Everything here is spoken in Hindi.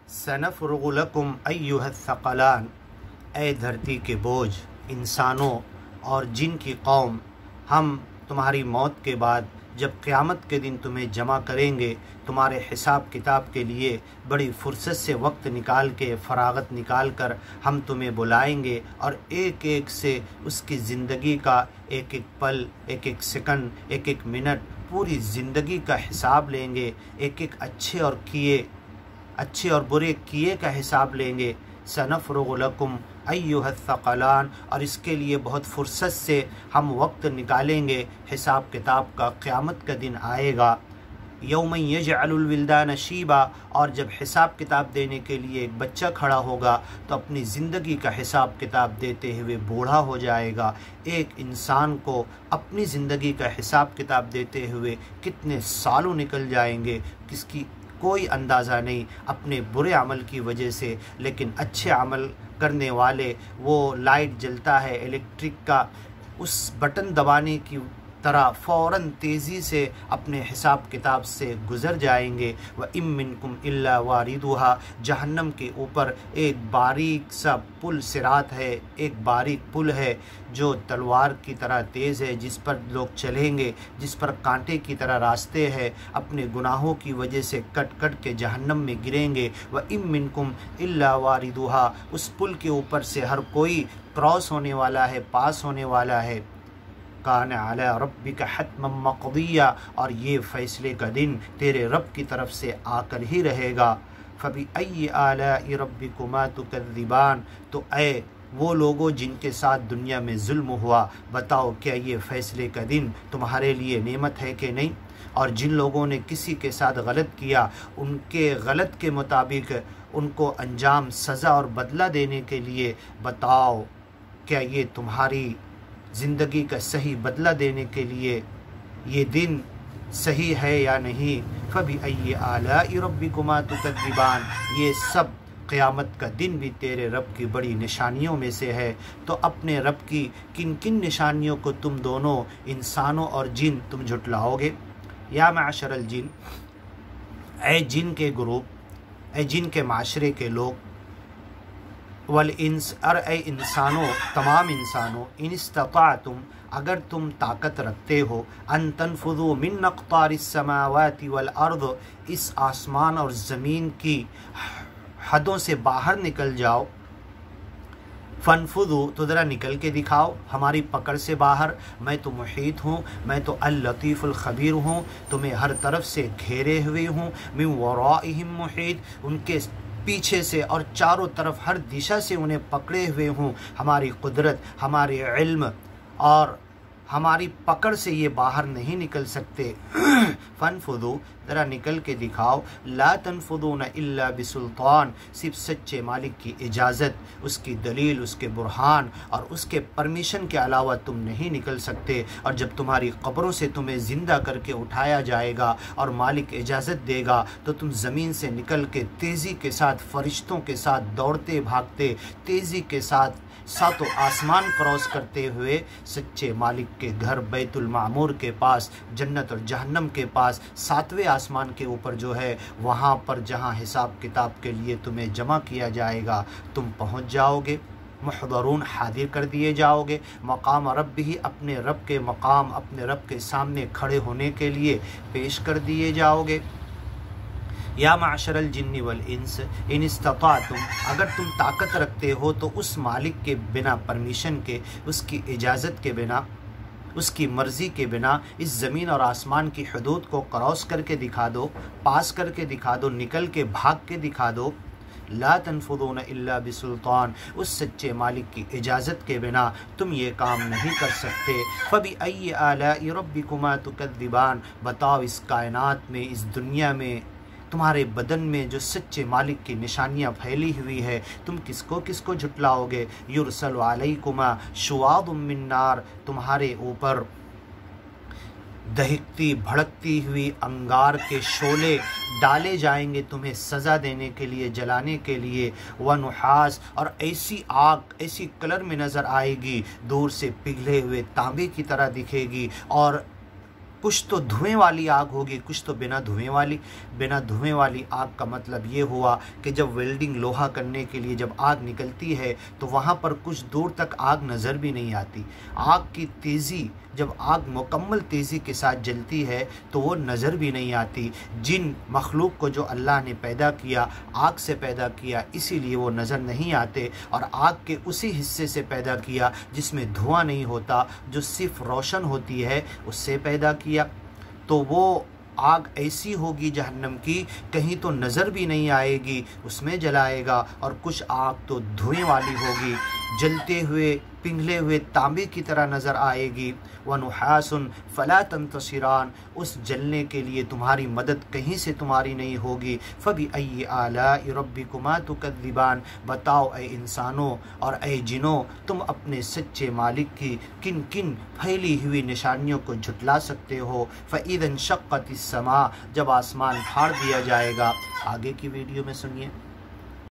सनफ़्रुग़ु लकुम अय्युहस्सक़लान। ए धरती के बोझ, इंसानों और जिन की कौम, हम तुम्हारी मौत के बाद जब क़यामत के दिन तुम्हें जमा करेंगे, तुम्हारे हिसाब किताब के लिए बड़ी फुर्सत से वक्त निकाल के, फ़रागत निकाल कर हम तुम्हें बुलाएंगे और एक एक से उसकी ज़िंदगी का एक एक पल, एक एक सेकंड, एक एक मिनट, पूरी ज़िंदगी का हिसाब लेंगे। एक एक अच्छे और बुरे किए का हिसाब लेंगे। सनफ़्रुग़ु लकुम अय्युहस्सक़लान, और इसके लिए बहुत फुर्सत से हम वक्त निकालेंगे हिसाब किताब का। क़यामत का दिन आएगा, यौम यजअलुल विल्दान शीबा, और जब हिसाब किताब देने के लिए एक बच्चा खड़ा होगा तो अपनी ज़िंदगी का हिसाब किताब देते हुए बूढ़ा हो जाएगा। एक इंसान को अपनी ज़िंदगी का हिसाब किताब देते हुए कितने सालों निकल जाएंगे, किसकी कोई अंदाज़ा नहीं, अपने बुरे अमल की वजह से। लेकिन अच्छे अमल करने वाले, वो लाइट जलता है इलेक्ट्रिक का, उस बटन दबाने की तरह फ़ौरन तेज़ी से अपने हिसाब किताब से गुज़र जाएंगे। व इम मिनकुम इल्ला वारिदुहा, जहन्नम के ऊपर एक बारीक सा पुल सिरात है, एक बारीक पुल है जो तलवार की तरह तेज़ है, जिस पर लोग चलेंगे, जिस पर कांटे की तरह रास्ते हैं। अपने गुनाहों की वजह से कट कट के जहन्नम में गिरेंगे। व इम मिनकुम इल्ला वारिदुहा, उस पुल के ऊपर से हर कोई क्रॉस होने वाला है, पास होने वाला है। कान अला रब्बिका हत्मम मक़दिया, और ये फ़ैसले का दिन तेरे रब की तरफ से आकर ही रहेगा। फ़बी अय्यि आलाइ रब्बिकुमा तुकज़्ज़िबान, तो ऐ वो लोगों जिनके साथ दुनिया में जुल्म हुआ, बताओ क्या ये फ़ैसले का दिन तुम्हारे लिए नेमत है कि नहीं? और जिन लोगों ने किसी के साथ गलत किया, उनके गलत के मुताबिक उनको अंजाम, सज़ा और बदला देने के लिए बताओ क्या ये तुम्हारी ज़िंदगी का सही बदला देने के लिए ये दिन सही है या नहीं? फ़बी अय्यि आलाइ रब्बिकुमा तुकज़्ज़िबान, ये सब क़यामत का दिन भी तेरे रब की बड़ी निशानियों में से है। तो अपने रब की किन किन निशानियों को तुम दोनों इंसानों और जिन तुम झुटलाओगे? या माशरल जिन, ऐ जिन के ग्रुप, ऐ जिन के माशरे के लोग, वल इंस, और ऐ इंसानों, तमाम इंसानों, इन इस्तताअतुम, अगर तुम ताकत रखते हो, अन तनफुज़ू मिन अक़तारिस समावाति वल अर्द, इस आसमान और ज़मीन की हदों से बाहर निकल जाओ। फ़नफुज़ू, तो ज़रा निकल के दिखाओ हमारी पकड़ से बाहर। मैं तो मुहीत हूँ, मैं तो अल लतीफ़ुल ख़बीर हूँ, तुम्हें हर तरफ से घेरे हुए हूँ। मिन वराइहिम मुहीत, उनके पीछे से और चारों तरफ हर दिशा से उन्हें पकड़े हुए हूँ। हमारी कुदरत, हमारे इल्म और हमारी पकड़ से ये बाहर नहीं निकल सकते। फ़नफुज़ू, ज़रा निकल के दिखाओ। ला तनफुज़ून इल्ला बिसुल्तान, सिर्फ सच्चे मालिक की इजाज़त, उसकी दलील, उसके बुरहान और उसके परमिशन के अलावा तुम नहीं निकल सकते। और जब तुम्हारी कब्रों से तुम्हें ज़िंदा करके उठाया जाएगा और मालिक इजाज़त देगा, तो तुम ज़मीन से निकल के तेज़ी के साथ, फ़रिश्तों के साथ दौड़ते भागते, तेज़ी के साथ सातों आसमान क्रॉस करते हुए सच्चे मालिक के घर बैतुल मामूर के पास, जन्नत और जहन्नम के पास, सातवें आसमान के ऊपर जो है, वहाँ पर जहाँ हिसाब किताब के लिए तुम्हें जमा किया जाएगा, तुम पहुँच जाओगे। मुहदरून, हाजिर कर दिए जाओगे। मकाम रब्बिही, अपने रब के मकाम, अपने रब के सामने खड़े होने के लिए पेश कर दिए जाओगे। या माशरल जिन्नि वल इंस इन इस्तताअतुम, अगर तुम ताकत रखते हो तो उस मालिक के बिना परमिशन के, उसकी इजाज़त के बिना, उसकी मर्ज़ी के बिना इस ज़मीन और आसमान की हदूद को क्रॉस करके दिखा दो, पास करके दिखा दो, निकल के भाग के दिखा दो। ला तनफुज़ून इल्ला बिसुल्तान, उस सच्चे मालिक की इजाज़त के बिना तुम ये काम नहीं कर सकते। फ़बी अय्यि आलाइ रब्बिकुमा तुकज़्ज़िबान, बताओ इस कायनात में, इस दुनिया में, तुम्हारे बदन में जो सच्चे मालिक की निशानियाँ फैली हुई है, तुम किसको किसको झुटलाओगे? युरसलु अलैकुमा शुवादुम मिन नार, तुम्हारे ऊपर दहकती भड़कती हुई अंगार के शोले डाले जाएंगे तुम्हें सज़ा देने के लिए, जलाने के लिए। व नुहास, और ऐसी आग ऐसी कलर में नज़र आएगी, दूर से पिघले हुए तांबे की तरह दिखेगी और कुछ तो धुएं वाली आग होगी, कुछ तो बिना धुएं वाली। बिना धुएं वाली आग का मतलब ये हुआ कि जब वेल्डिंग लोहा करने के लिए जब आग निकलती है तो वहाँ पर कुछ दूर तक आग नज़र भी नहीं आती। आग की तेज़ी, जब आग मुकम्मल तेज़ी के साथ जलती है तो वो नज़र भी नहीं आती। जिन मखलूक को जो अल्लाह ने पैदा किया, आग से पैदा किया, इसीलिए वो नज़र नहीं आते, और आग के उसी हिस्से से पैदा किया जिसमें धुआं नहीं होता, जो सिर्फ रोशन होती है, उससे पैदा किया। तो वो आग ऐसी होगी जहन्नम की, कहीं तो नज़र भी नहीं आएगी, उसमें जलाएगा। और कुछ आग तो धुएं वाली होगी, जलते हुए पिघले हुए तांबे की तरह नज़र आएगी। वनुहासुन फला तंतसिरान, उस जलने के लिए तुम्हारी मदद कहीं से तुम्हारी नहीं होगी। फबी अय्यि आलाइ रब्बिकुमा तुकज़्ज़िबान, बताओ ए इंसानों और ए जिनों, तुम अपने सच्चे मालिक की किन किन फैली हुई निशानियों को झुटला सकते हो। फ़इज़ा इंशक़्क़तिस समा, जब आसमान फाड़ दिया जाएगा। आगे की वीडियो में सुनिए।